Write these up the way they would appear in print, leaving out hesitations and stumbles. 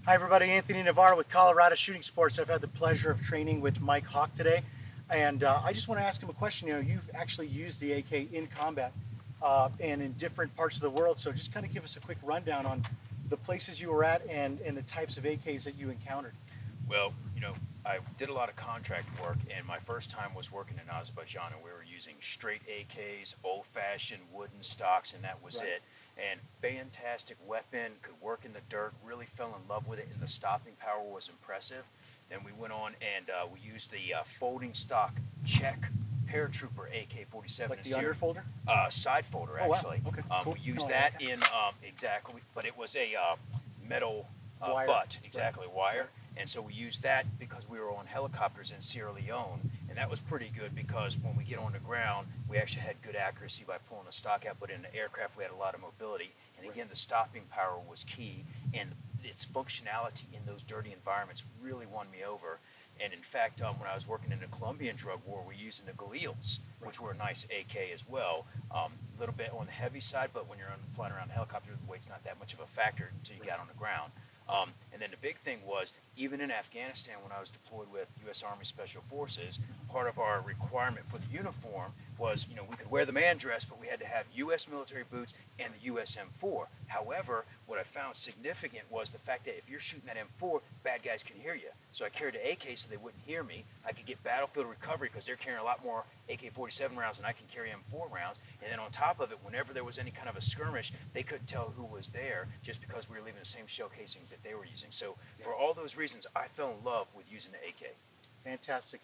Hi everybody, Anthony and Navarro with Colorado Shooting Sports. I've had the pleasure of training with Mykel Hawke today, and I just want to ask him a question. You know, you've actually used the AK in combat and in different parts of the world, so just kind of give us a quick rundown on the places you were at and the types of AKs that you encountered. Well, you know, I did a lot of contract work, and my first time was working in Azerbaijan, and we were using straight AKs, old-fashioned wooden stocks, and that was it. And fantastic weapon, could work in the dirt, really fell in love with it, and the stopping power was impressive. Then we went on and we used the folding stock Czech paratrooper AK-47. Like the underfolder? Side folder, Oh, wow. actually. Okay, cool. We used that in, exactly, but it was a metal butt, exactly, wire. And so we used that because we were on helicopters in Sierra Leone, and that was pretty good because when we get on the ground, we actually had good accuracy by pulling the stock out, but in the aircraft we had a lot of mobility. And again, the stopping power was key, and its functionality in those dirty environments really won me over. And in fact, when I was working in the Colombian drug war, we were using the Galils, which were a nice AK as well. A little bit on the heavy side, but when you're flying around a helicopter, the weight's not that much of a factor until you got on the ground. And then the big thing was, even in Afghanistan when I was deployed with U.S. Army Special Forces, part of our requirement for the uniform was, you know, we could wear the man dress, but we had to have U.S. military boots and the U.S. M4. However, what I found significant was the fact that if you're shooting that M4, bad guys can hear you. So I carried the AK so they wouldn't hear me. I could get battlefield recovery because they're carrying a lot more AK-47 rounds than I can carry M4 rounds. And then on top of it, whenever there was any kind of a skirmish, they couldn't tell who was there just because we were leaving the same shell casings that they were using. So for all those reasons, I fell in love with using the AK. Fantastic.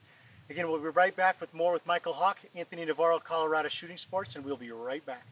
Again, we'll be right back with more with Mykel Hawke, Anthony Navarro, Colorado Shooting Sports, and we'll be right back.